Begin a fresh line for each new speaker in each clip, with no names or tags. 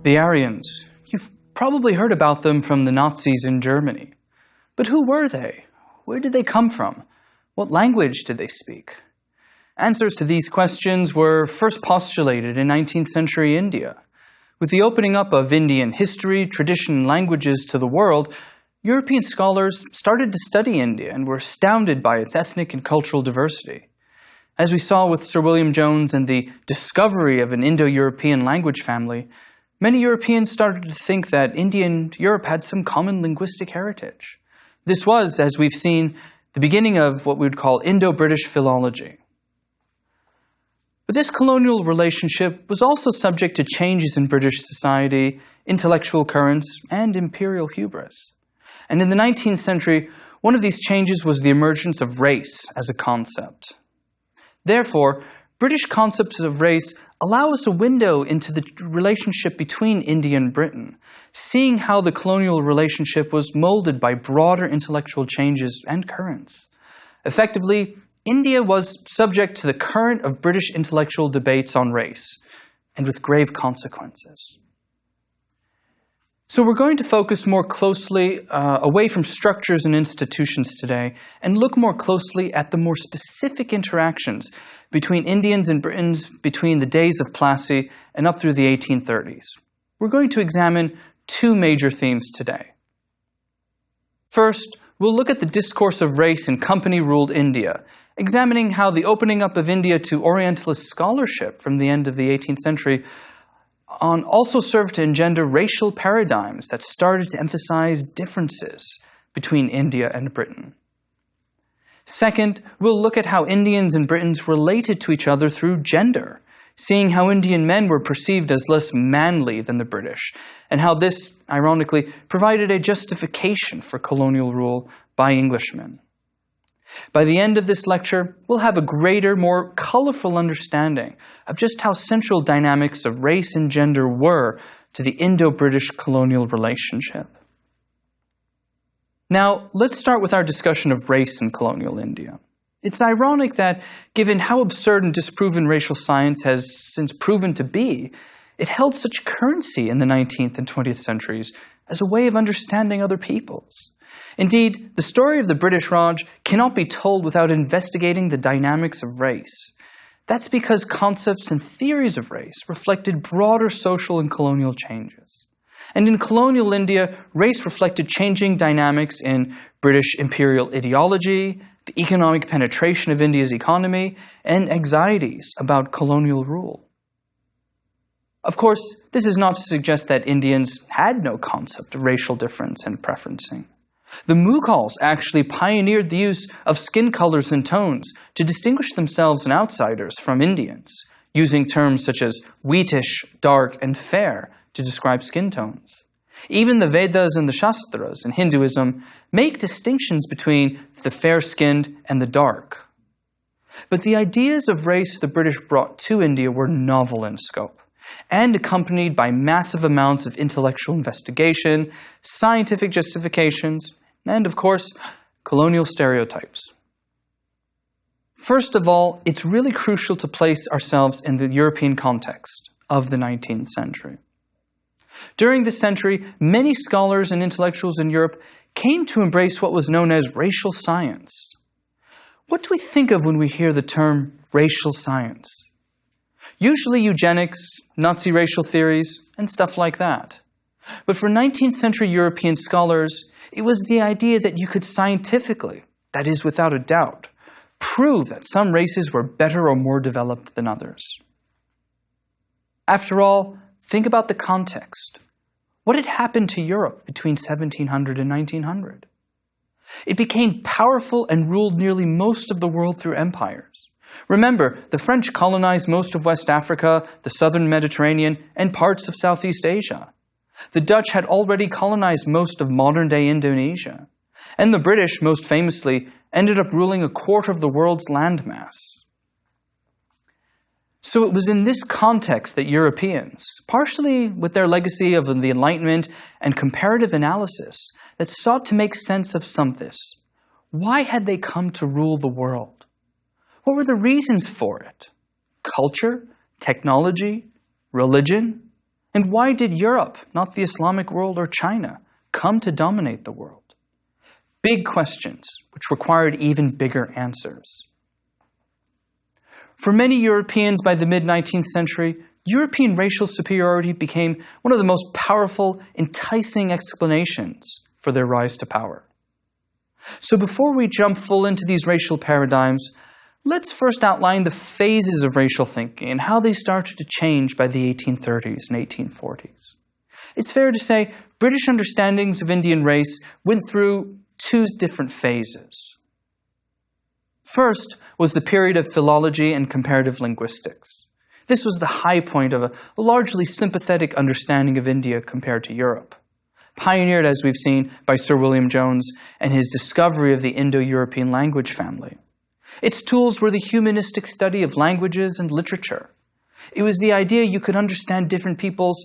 The Aryans. You've probably heard about them from the Nazis in Germany. But who were they? Where did they come from? What language did they speak? Answers to these questions were first postulated in 19th century India. With the opening up of Indian history, tradition, and languages to the world, European scholars started to study India and were astounded by its ethnic and cultural diversity. As we saw with Sir William Jones and the discovery of an Indo-European language family, many Europeans started to think that India and Europe had some common linguistic heritage. This was, as we've seen, the beginning of what we would call Indo-British philology. But this colonial relationship was also subject to changes in British society, intellectual currents, and imperial hubris. And in the 19th century, one of these changes was the emergence of race as a concept. Therefore, British concepts of race allow us a window into the relationship between India and Britain, seeing how the colonial relationship was molded by broader intellectual changes and currents. Effectively, India was subject to the current of British intellectual debates on race, and with grave consequences. So we're going to focus more closely away from structures and institutions today and look more closely at the more specific interactions between Indians and Britons between the days of Plassey and up through the 1830s. We're going to examine two major themes today. First, we'll look at the discourse of race in company-ruled India, examining how the opening up of India to Orientalist scholarship from the end of the 18th century also served to engender racial paradigms that started to emphasize differences between India and Britain. Second, we'll look at how Indians and Britons related to each other through gender, seeing how Indian men were perceived as less manly than the British, and how this, ironically, provided a justification for colonial rule by Englishmen. By the end of this lecture, we'll have a greater, more colorful understanding of just how central dynamics of race and gender were to the Indo-British colonial relationship. Now, let's start with our discussion of race in colonial India. It's ironic that, given how absurd and disproven racial science has since proven to be, it held such currency in the 19th and 20th centuries as a way of understanding other peoples. Indeed, the story of the British Raj cannot be told without investigating the dynamics of race. That's because concepts and theories of race reflected broader social and colonial changes. And in colonial India, race reflected changing dynamics in British imperial ideology, the economic penetration of India's economy, and anxieties about colonial rule. Of course, this is not to suggest that Indians had no concept of racial difference and preferencing. The Mughals actually pioneered the use of skin colors and tones to distinguish themselves and outsiders from Indians, using terms such as wheatish, dark, and fair to describe skin tones. Even the Vedas and the Shastras in Hinduism make distinctions between the fair-skinned and the dark. But the ideas of race the British brought to India were novel in scope, and accompanied by massive amounts of intellectual investigation, scientific justifications, and, of course, colonial stereotypes. First of all, it's really crucial to place ourselves in the European context of the 19th century. During this century, many scholars and intellectuals in Europe came to embrace what was known as racial science. What do we think of when we hear the term racial science? Usually eugenics, Nazi racial theories, and stuff like that. But for 19th century European scholars, it was the idea that you could scientifically, that is without a doubt, prove that some races were better or more developed than others. After all, think about the context. What had happened to Europe between 1700 and 1900? It became powerful and ruled nearly most of the world through empires. Remember, the French colonized most of West Africa, the southern Mediterranean, and parts of Southeast Asia. The Dutch had already colonized most of modern-day Indonesia. And the British, most famously, ended up ruling a quarter of the world's landmass. So it was in this context that Europeans, partially with their legacy of the Enlightenment and comparative analysis, that sought to make sense of some of this. Why had they come to rule the world? What were the reasons for it? Culture? Technology? Religion? And why did Europe, not the Islamic world or China, come to dominate the world? Big questions, which required even bigger answers. For many Europeans by the mid-19th century, European racial superiority became one of the most powerful, enticing explanations for their rise to power. So before we jump full into these racial paradigms, let's first outline the phases of racial thinking and how they started to change by the 1830s and 1840s. It's fair to say British understandings of Indian race went through two different phases. First was the period of philology and comparative linguistics. This was the high point of a largely sympathetic understanding of India compared to Europe, pioneered, as we've seen, by Sir William Jones and his discovery of the Indo-European language family. Its tools were the humanistic study of languages and literature. It was the idea you could understand different peoples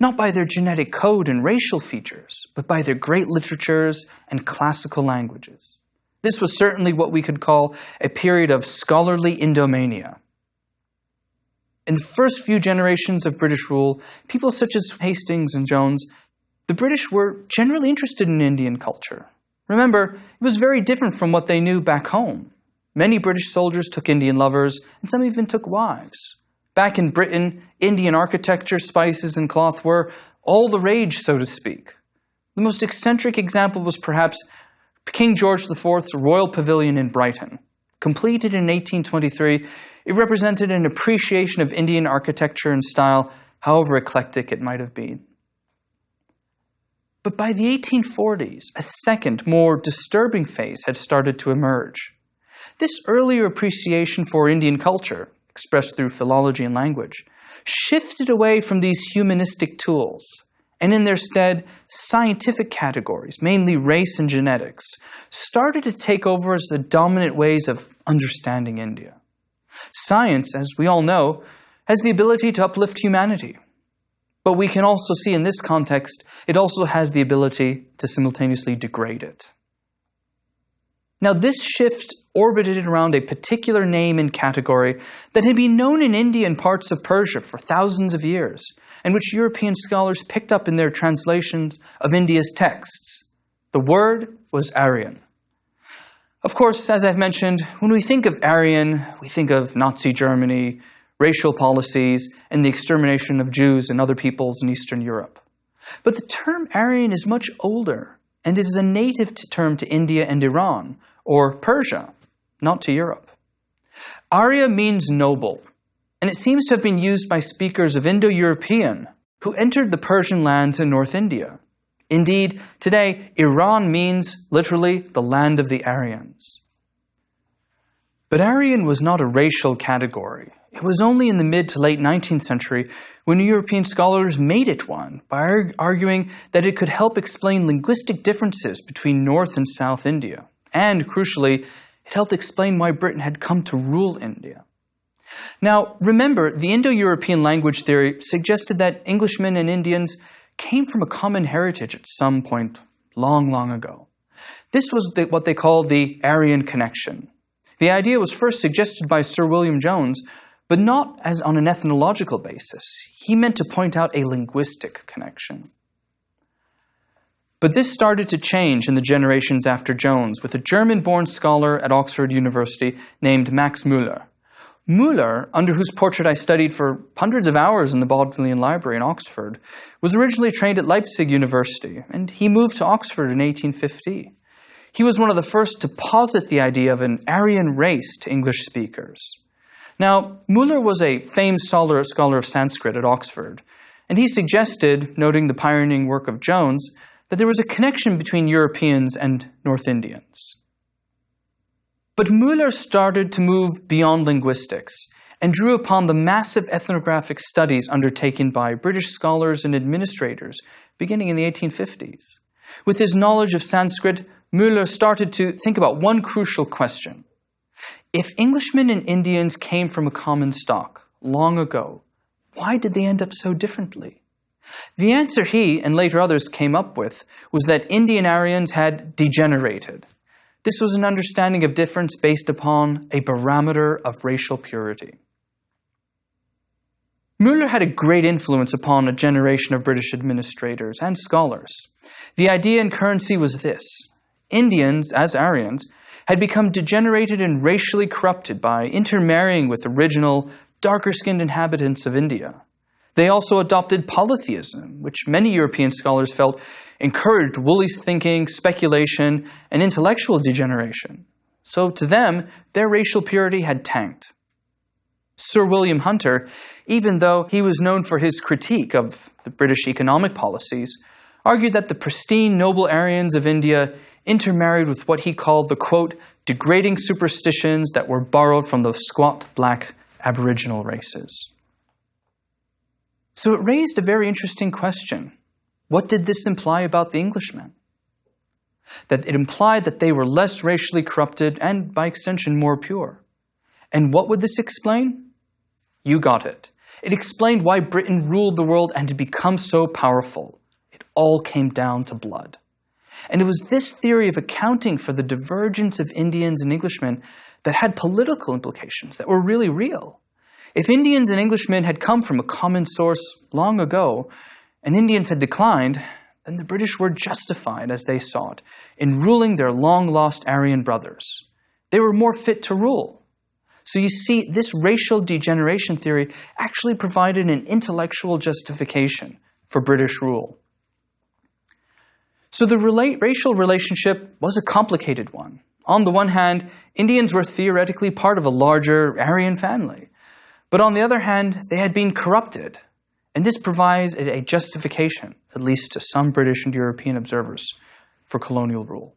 not by their genetic code and racial features, but by their great literatures and classical languages. This was certainly what we could call a period of scholarly Indomania. In the first few generations of British rule, people such as Hastings and Jones, the British were generally interested in Indian culture. Remember, it was very different from what they knew back home. Many British soldiers took Indian lovers, and some even took wives. Back in Britain, Indian architecture, spices, and cloth were all the rage, so to speak. The most eccentric example was perhaps King George IV's Royal Pavilion in Brighton. Completed in 1823, it represented an appreciation of Indian architecture and style, however eclectic it might have been. But by the 1840s, a second, more disturbing phase had started to emerge. This earlier appreciation for Indian culture, expressed through philology and language, shifted away from these humanistic tools, and in their stead, scientific categories, mainly race and genetics, started to take over as the dominant ways of understanding India. Science, as we all know, has the ability to uplift humanity. But we can also see in this context, it also has the ability to simultaneously degrade it. Now, this shift orbited around a particular name and category that had been known in India and parts of Persia for thousands of years, and which European scholars picked up in their translations of India's texts. The word was Aryan. Of course, as I've mentioned, when we think of Aryan, we think of Nazi Germany, racial policies, and the extermination of Jews and other peoples in Eastern Europe. But the term Aryan is much older, and is a native term to India and Iran, or Persia, not to Europe. Arya means noble, and it seems to have been used by speakers of Indo-European who entered the Persian lands in North India. Indeed, today, Iran means literally the land of the Aryans. But Aryan was not a racial category. It was only in the mid to late 19th century when European scholars made it one by arguing that it could help explain linguistic differences between North and South India. And, crucially, it helped explain why Britain had come to rule India. Now, remember, the Indo-European language theory suggested that Englishmen and Indians came from a common heritage at some point long, long ago. This was what they called the Aryan connection. The idea was first suggested by Sir William Jones, but not as on an ethnological basis. He meant to point out a linguistic connection. But this started to change in the generations after Jones with a German-born scholar at Oxford University named Max Müller. Müller, under whose portrait I studied for hundreds of hours in the Bodleian Library in Oxford, was originally trained at Leipzig University, and he moved to Oxford in 1850. He was one of the first to posit the idea of an Aryan race to English speakers. Now, Müller was a famed scholar of Sanskrit at Oxford, and he suggested, noting the pioneering work of Jones, that there was a connection between Europeans and North Indians. But Müller started to move beyond linguistics and drew upon the massive ethnographic studies undertaken by British scholars and administrators beginning in the 1850s. With his knowledge of Sanskrit, Müller started to think about one crucial question. If Englishmen and Indians came from a common stock long ago, why did they end up so differently? The answer he, and later others, came up with was that Indian Aryans had degenerated. This was an understanding of difference based upon a barometer of racial purity. Muller had a great influence upon a generation of British administrators and scholars. The idea in currency was this: Indians, as Aryans, had become degenerated and racially corrupted by intermarrying with original, darker-skinned inhabitants of India. They also adopted polytheism, which many European scholars felt encouraged woolly thinking, speculation, and intellectual degeneration. So to them, their racial purity had tanked. Sir William Hunter, even though he was known for his critique of the British economic policies, argued that the pristine noble Aryans of India intermarried with what he called the, quote, degrading superstitions that were borrowed from the squat black aboriginal races. So it raised a very interesting question. What did this imply about the Englishmen? That it implied that they were less racially corrupted and, by extension, more pure. And what would this explain? You got it. It explained why Britain ruled the world and had become so powerful. It all came down to blood. And it was this theory of accounting for the divergence of Indians and Englishmen that had political implications that were really real. If Indians and Englishmen had come from a common source long ago, and Indians had declined, then the British were justified, as they saw it, in ruling their long-lost Aryan brothers. They were more fit to rule. So you see, this racial degeneration theory actually provided an intellectual justification for British rule. So the racial relationship was a complicated one. On the one hand, Indians were theoretically part of a larger Aryan family. But on the other hand, they had been corrupted. And this provides a justification, at least to some British and European observers, for colonial rule.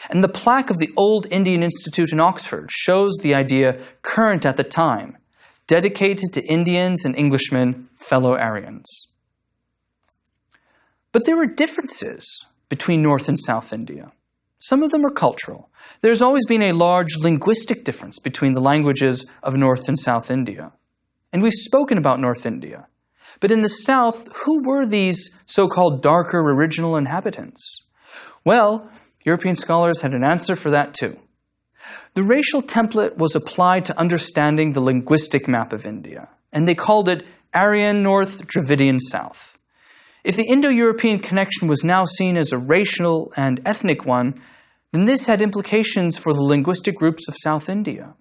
And the plaque of the Old Indian Institute in Oxford shows the idea current at the time, dedicated to Indians and Englishmen, fellow Aryans. But there were differences between North and South India. Some of them are cultural. There's always been a large linguistic difference between the languages of North and South India. And we've spoken about North India. But in the South, who were these so-called darker original inhabitants? Well, European scholars had an answer for that too. The racial template was applied to understanding the linguistic map of India, and they called it Aryan North, Dravidian South. If the Indo-European connection was now seen as a racial and ethnic one, then this had implications for the linguistic groups of South India.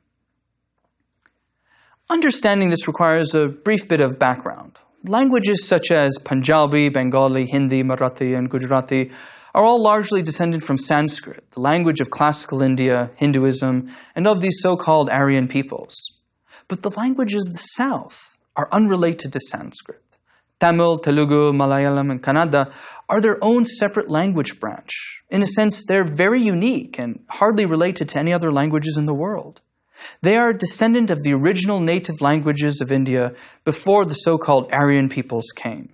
Understanding this requires a brief bit of background. Languages such as Punjabi, Bengali, Hindi, Marathi, and Gujarati are all largely descended from Sanskrit, the language of classical India, Hinduism, and of these so-called Aryan peoples. But the languages of the South are unrelated to Sanskrit. Tamil, Telugu, Malayalam, and Kannada are their own separate language branch. In a sense, they're very unique and hardly related to any other languages in the world. They are a descendant of the original native languages of India before the so-called Aryan peoples came.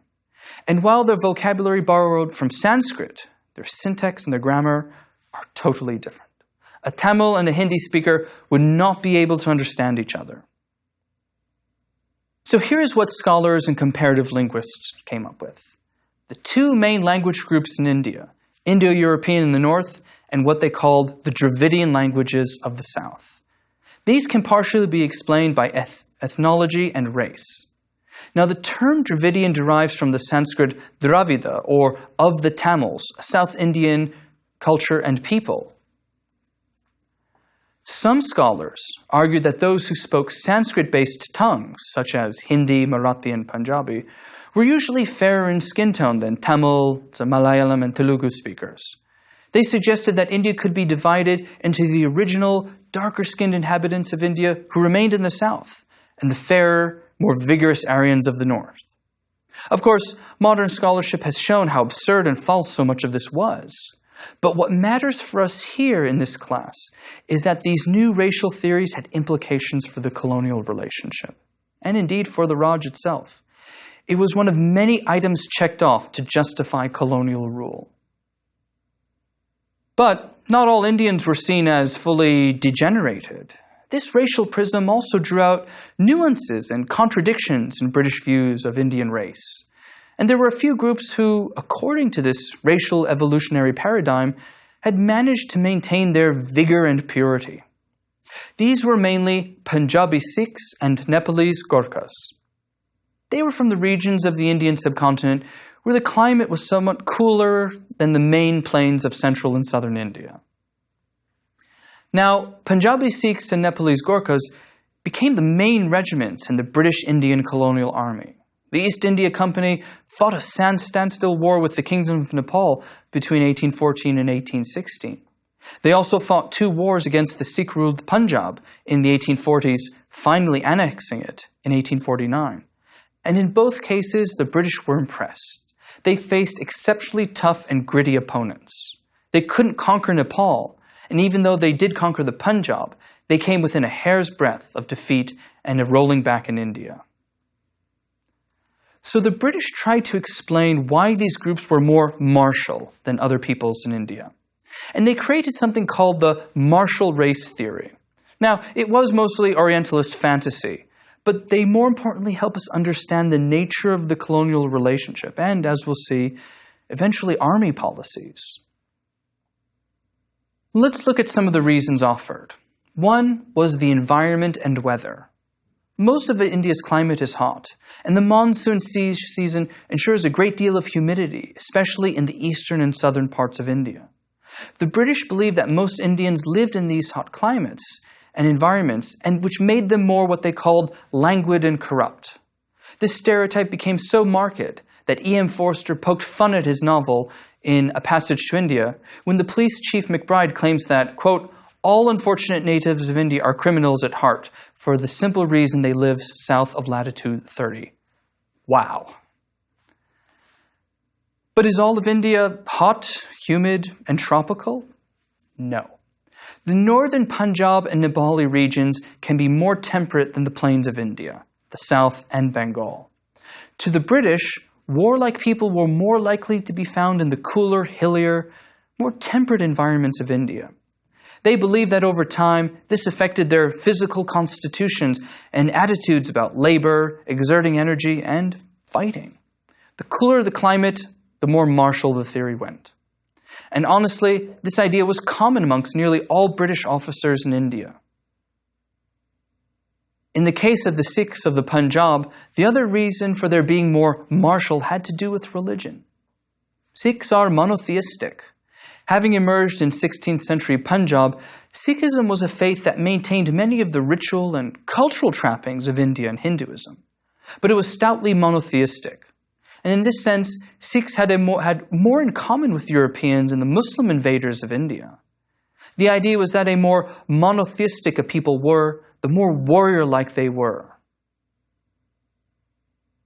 And while their vocabulary borrowed from Sanskrit, their syntax and their grammar are totally different. A Tamil and a Hindi speaker would not be able to understand each other. So here's what scholars and comparative linguists came up with. The two main language groups in India, Indo-European in the north and what they called the Dravidian languages of the south. These can partially be explained by ethnology and race. Now, the term Dravidian derives from the Sanskrit Dravida, or of the Tamils, a South Indian culture and people. Some scholars argue that those who spoke Sanskrit-based tongues, such as Hindi, Marathi, and Punjabi, were usually fairer in skin tone than Tamil, Malayalam, and Telugu speakers. They suggested that India could be divided into the original, darker-skinned inhabitants of India who remained in the south, and the fairer, more vigorous Aryans of the north. Of course, modern scholarship has shown how absurd and false so much of this was. But what matters for us here in this class is that these new racial theories had implications for the colonial relationship, and indeed for the Raj itself. It was one of many items checked off to justify colonial rule. But not all Indians were seen as fully degenerated. This racial prism also drew out nuances and contradictions in British views of Indian race. And there were a few groups who, according to this racial evolutionary paradigm, had managed to maintain their vigor and purity. These were mainly Punjabi Sikhs and Nepalese Gorkhas. they were from the regions of the Indian subcontinent where the climate was somewhat cooler than the main plains of central and southern India. Now, Punjabi Sikhs and Nepalese Gorkhas became the main regiments in the British Indian colonial army. The East India Company fought a standstill war with the Kingdom of Nepal between 1814 and 1816. They also fought 2 wars against the Sikh-ruled Punjab in the 1840s, finally annexing it in 1849. And in both cases, the British were impressed. They faced exceptionally tough and gritty opponents. They couldn't conquer Nepal, and even though they did conquer the Punjab, they came within a hair's breadth of defeat and a rolling back in India. So the British tried to explain why these groups were more martial than other peoples in India. And they created something called the martial race theory. Now, it was mostly Orientalist fantasy, but they more importantly help us understand the nature of the colonial relationship and, as we'll see, eventually army policies. Let's look at some of the reasons offered. One was the environment and weather. Most of India's climate is hot, and the monsoon season ensures a great deal of humidity, especially in the eastern and southern parts of India. The British believed that most Indians lived in these hot climates and environments, and which made them more what they called languid and corrupt. This stereotype became so marked that E.M. Forster poked fun at his novel in A Passage to India when the police chief McBride claims that, quote, all unfortunate natives of India are criminals at heart for the simple reason they live south of latitude 30. Wow. But is all of India hot, humid, and tropical? No. The northern Punjab and Nepali regions can be more temperate than the plains of India, the south and Bengal. To the British, warlike people were more likely to be found in the cooler, hillier, more temperate environments of India. They believed that over time, this affected their physical constitutions and attitudes about labor, exerting energy, and fighting. The cooler the climate, the more martial the theory went. And honestly, this idea was common amongst nearly all British officers in India. In the case of the Sikhs of the Punjab, the other reason for their being more martial had to do with religion. Sikhs are monotheistic. Having emerged in 16th century Punjab, Sikhism was a faith that maintained many of the ritual and cultural trappings of India and Hinduism. But it was stoutly monotheistic. And in this sense, Sikhs had more in common with Europeans and the Muslim invaders of India. The idea was that a more monotheistic a people were, the more warrior-like they were.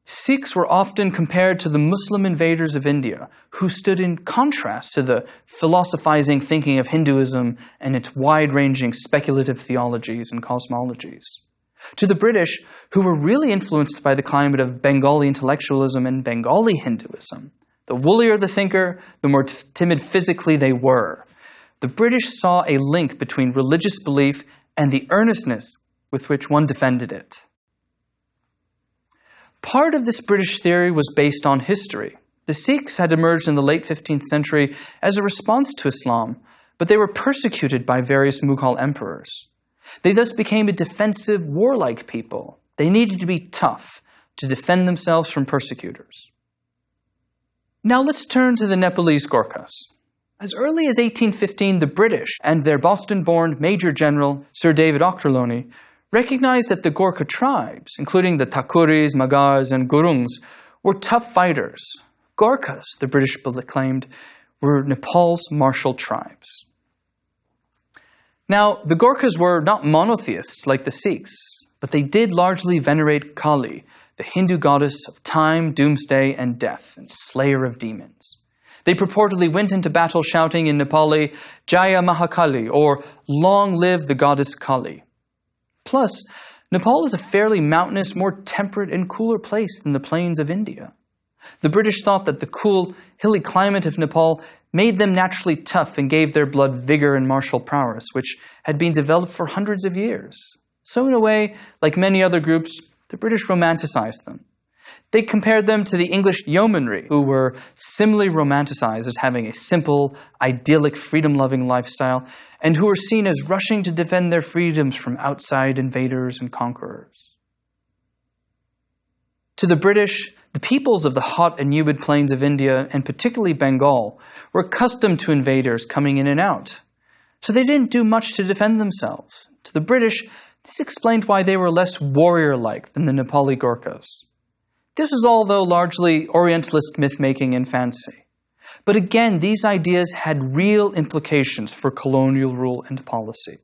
Sikhs were often compared to the Muslim invaders of India, who stood in contrast to the philosophizing thinking of Hinduism and its wide-ranging speculative theologies and cosmologies. To the British, who were really influenced by the climate of Bengali intellectualism and Bengali Hinduism, the woollier the thinker, the more timid physically they were. The British saw a link between religious belief and the earnestness with which one defended it. Part of this British theory was based on history. The Sikhs had emerged in the late 15th century as a response to Islam, but they were persecuted by various Mughal emperors. They thus became a defensive, warlike people. They needed to be tough to defend themselves from persecutors. Now let's turn to the Nepalese Gorkhas. As early as 1815, the British and their Boston-born Major General Sir David Auchterlonie recognized that the Gorkha tribes, including the Thakuris, Magars, and Gurungs, were tough fighters. Gorkhas, the British claimed, were Nepal's martial tribes. Now, the Gorkhas were not monotheists like the Sikhs, but they did largely venerate Kali, the Hindu goddess of time, doomsday, and death, and slayer of demons. They purportedly went into battle shouting in Nepali, Jaya Mahakali, or long live the goddess Kali. Plus, Nepal is a fairly mountainous, more temperate and cooler place than the plains of India. The British thought that the cool, hilly climate of Nepal made them naturally tough and gave their blood vigor and martial prowess, which had been developed for hundreds of years. So in a way, like many other groups, the British romanticized them. They compared them to the English yeomanry, who were similarly romanticized as having a simple, idyllic, freedom-loving lifestyle, and who were seen as rushing to defend their freedoms from outside invaders and conquerors. To the British, the peoples of the hot and humid plains of India, and particularly Bengal, were accustomed to invaders coming in and out. So they didn't do much to defend themselves. To the British, this explained why they were less warrior-like than the Nepali Gurkhas. This was all, though, largely Orientalist myth-making and fancy. But again, these ideas had real implications for colonial rule and policy.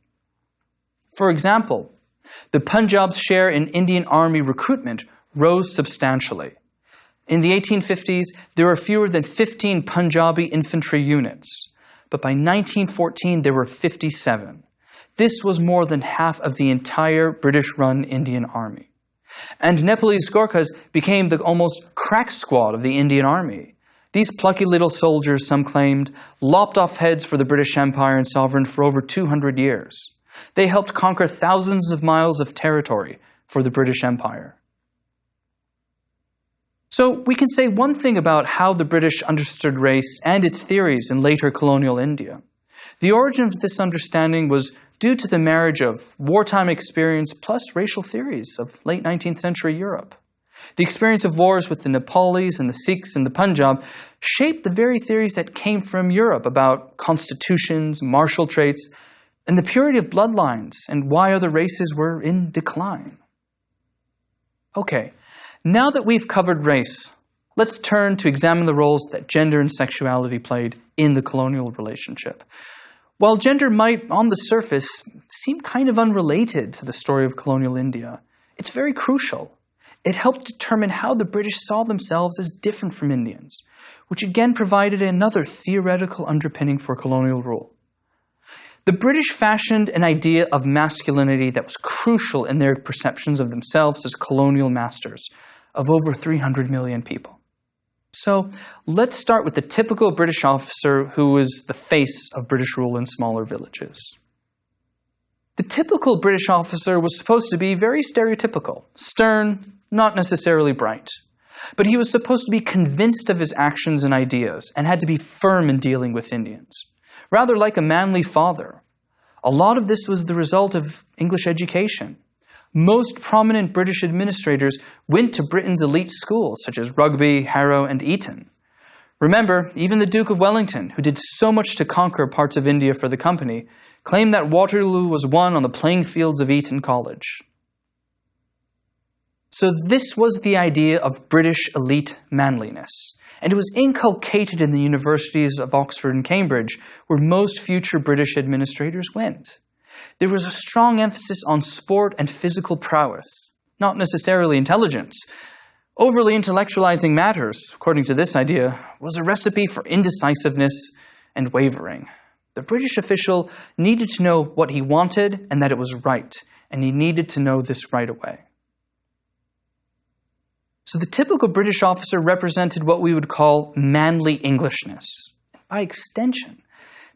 For example, the Punjab's share in Indian army recruitment rose substantially. In the 1850s, there were fewer than 15 Punjabi infantry units, but by 1914 there were 57. This was more than half of the entire British-run Indian army. And Nepalese Gurkhas became the almost crack squad of the Indian army. These plucky little soldiers, some claimed, lopped off heads for the British Empire and sovereign for over 200 years. They helped conquer thousands of miles of territory for the British Empire. So we can say one thing about how the British understood race and its theories in later colonial India. The origin of this understanding was due to the marriage of wartime experience plus racial theories of late 19th century Europe. The experience of wars with the Nepalis and the Sikhs in the Punjab shaped the very theories that came from Europe about constitutions, martial traits, and the purity of bloodlines and why other races were in decline. Okay, now that we've covered race, let's turn to examine the roles that gender and sexuality played in the colonial relationship. While gender might, on the surface, seem kind of unrelated to the story of colonial India, it's very crucial. It helped determine how the British saw themselves as different from Indians, which again provided another theoretical underpinning for colonial rule. The British fashioned an idea of masculinity that was crucial in their perceptions of themselves as colonial masters of over 300 million people. So let's start with the typical British officer who was the face of British rule in smaller villages. The typical British officer was supposed to be very stereotypical, stern, not necessarily bright. But he was supposed to be convinced of his actions and ideas and had to be firm in dealing with Indians, rather like a manly father. A lot of this was the result of English education. Most prominent British administrators went to Britain's elite schools, such as Rugby, Harrow, and Eton. Remember, even the Duke of Wellington, who did so much to conquer parts of India for the company, claimed that Waterloo was won on the playing fields of Eton College. So this was the idea of British elite manliness, and it was inculcated in the universities of Oxford and Cambridge, where most future British administrators went. There was a strong emphasis on sport and physical prowess, not necessarily intelligence. Overly intellectualizing matters, according to this idea, was a recipe for indecisiveness and wavering. The British official needed to know what he wanted and that it was right, and he needed to know this right away. So the typical British officer represented what we would call manly Englishness. By extension,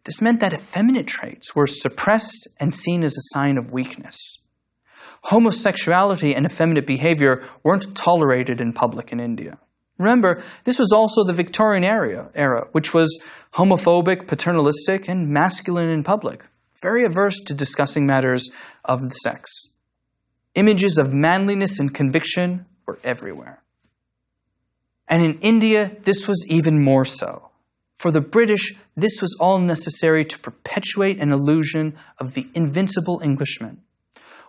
this meant that effeminate traits were suppressed and seen as a sign of weakness. Homosexuality and effeminate behavior weren't tolerated in public in India. Remember, this was also the Victorian era, which was homophobic, paternalistic, and masculine in public, very averse to discussing matters of the sex. Images of manliness and conviction were everywhere. And in India, this was even more so. For the British, this was all necessary to perpetuate an illusion of the invincible Englishman.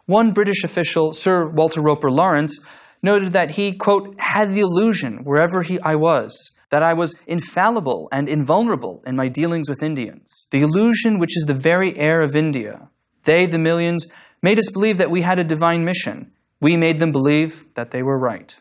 One British official, Sir Walter Roper Lawrence, noted that he, quote, had the illusion wherever I was, that I was infallible and invulnerable in my dealings with Indians. The illusion which is the very air of India. They, the millions, made us believe that we had a divine mission. We made them believe that they were right.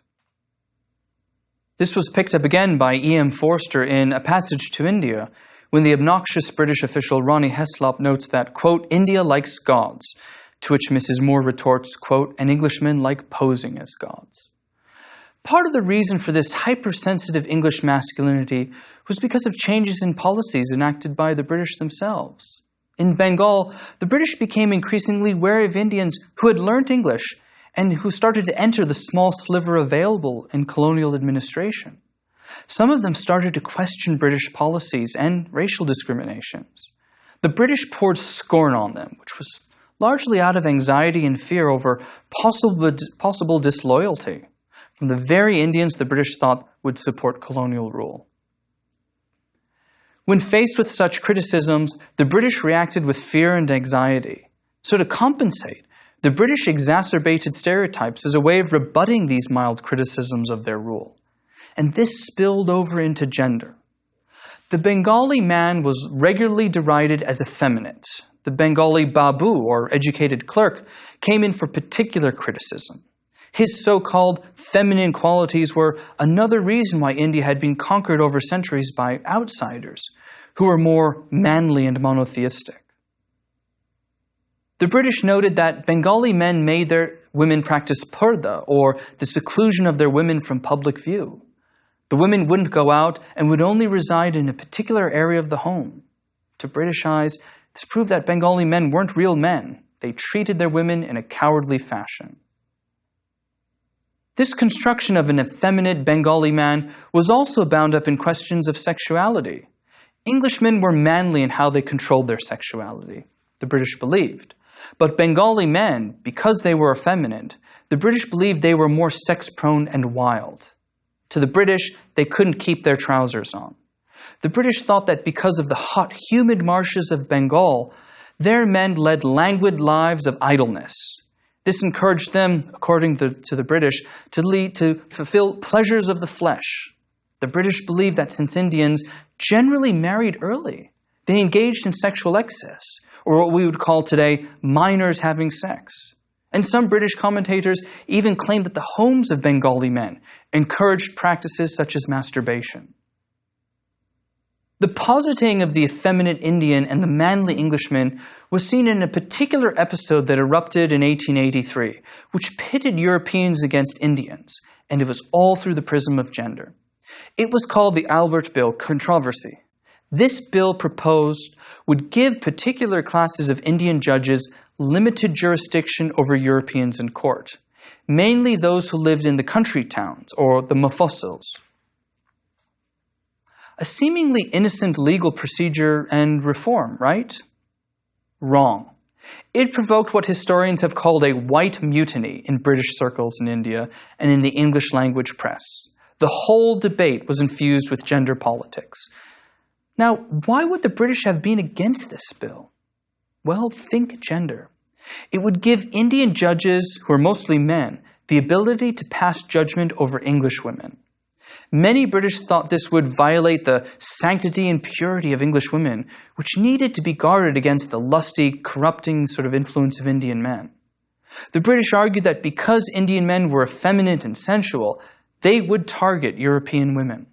This was picked up again by E.M. Forster in A Passage to India, when the obnoxious British official Ronnie Heslop notes that, quote, India likes gods, to which Mrs. Moore retorts, quote, an Englishman like posing as gods. Part of the reason for this hypersensitive English masculinity was because of changes in policies enacted by the British themselves. In Bengal, the British became increasingly wary of Indians who had learnt English and who started to enter the small sliver available in colonial administration. Some of them started to question British policies and racial discriminations. The British poured scorn on them, which was largely out of anxiety and fear over possible disloyalty. from the very Indians the British thought would support colonial rule. When faced with such criticisms, the British reacted with fear and anxiety. So to compensate, the British exacerbated stereotypes as a way of rebutting these mild criticisms of their rule. And this spilled over into gender. The Bengali man was regularly derided as effeminate. The Bengali babu, or educated clerk, came in for particular criticism. His so-called feminine qualities were another reason why India had been conquered over centuries by outsiders, who were more manly and monotheistic. The British noted that Bengali men made their women practice purdah, or the seclusion of their women from public view. The women wouldn't go out and would only reside in a particular area of the home. To British eyes, this proved that Bengali men weren't real men. They treated their women in a cowardly fashion. This construction of an effeminate Bengali man was also bound up in questions of sexuality. Englishmen were manly in how they controlled their sexuality, the British believed. But Bengali men, because they were effeminate, the British believed they were more sex-prone and wild. To the British, they couldn't keep their trousers on. The British thought that because of the hot, humid marshes of Bengal, their men led languid lives of idleness. This encouraged them, according to the British, to fulfill pleasures of the flesh. The British believed that since Indians generally married early, they engaged in sexual excess, or what we would call today minors having sex. And some British commentators even claimed that the homes of Bengali men encouraged practices such as masturbation. The positing of the effeminate Indian and the manly Englishman was seen in a particular episode that erupted in 1883, which pitted Europeans against Indians, and it was all through the prism of gender. It was called the Albert Bill controversy. This bill proposed would give particular classes of Indian judges limited jurisdiction over Europeans in court, mainly those who lived in the country towns, or the mafosils. A seemingly innocent legal procedure and reform, right? Wrong. It provoked what historians have called a white mutiny in British circles in India and in the English language press. The whole debate was infused with gender politics. Now, why would the British have been against this bill? Well, think gender. It would give Indian judges, who are mostly men, the ability to pass judgment over English women. Many British thought this would violate the sanctity and purity of English women, which needed to be guarded against the lusty, corrupting sort of influence of Indian men. The British argued that because Indian men were effeminate and sensual, they would target European women.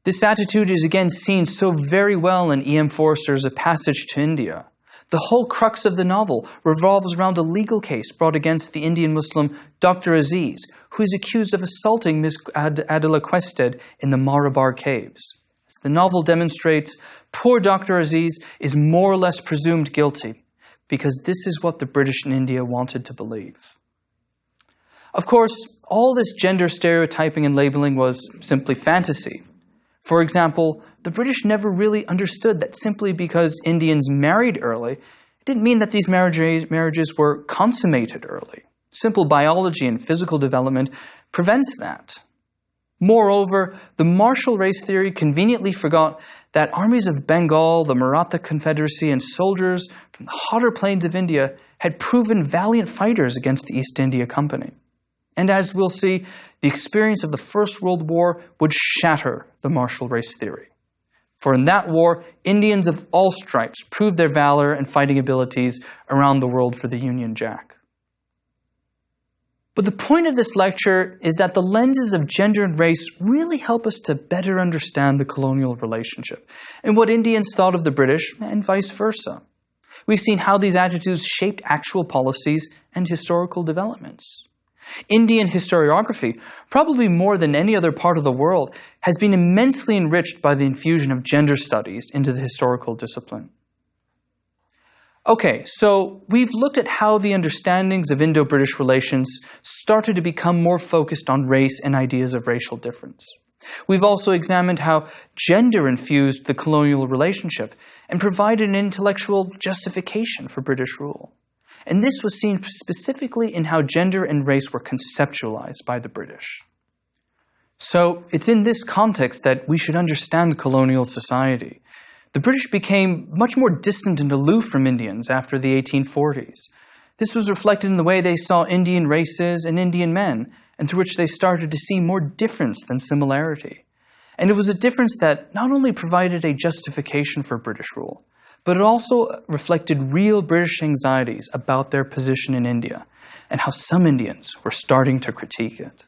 This attitude is again seen so very well in E.M. Forster's A Passage to India. The whole crux of the novel revolves around a legal case brought against the Indian Muslim Dr. Aziz, who is accused of assaulting Miss Adela Quested in the Marabar caves. As the novel demonstrates, poor Dr. Aziz is more or less presumed guilty, because this is what the British in India wanted to believe. Of course, all this gender stereotyping and labeling was simply fantasy. For example, the British never really understood that simply because Indians married early, it didn't mean that these marriages were consummated early. Simple biology and physical development prevents that. Moreover, the martial race theory conveniently forgot that armies of Bengal, the Maratha Confederacy, and soldiers from the hotter plains of India had proven valiant fighters against the East India Company. And as we'll see, the experience of the First World War would shatter the martial race theory. For in that war, Indians of all stripes proved their valor and fighting abilities around the world for the Union Jack. But the point of this lecture is that the lenses of gender and race really help us to better understand the colonial relationship and what Indians thought of the British and vice versa. We've seen how these attitudes shaped actual policies and historical developments. Indian historiography, probably more than any other part of the world, has been immensely enriched by the infusion of gender studies into the historical discipline. Okay, so we've looked at how the understandings of Indo-British relations started to become more focused on race and ideas of racial difference. We've also examined how gender infused the colonial relationship and provided an intellectual justification for British rule. And this was seen specifically in how gender and race were conceptualized by the British. So it's in this context that we should understand colonial society. The British became much more distant and aloof from Indians after the 1840s. This was reflected in the way they saw Indian races and Indian men, and through which they started to see more difference than similarity. And it was a difference that not only provided a justification for British rule, but it also reflected real British anxieties about their position in India and how some Indians were starting to critique it.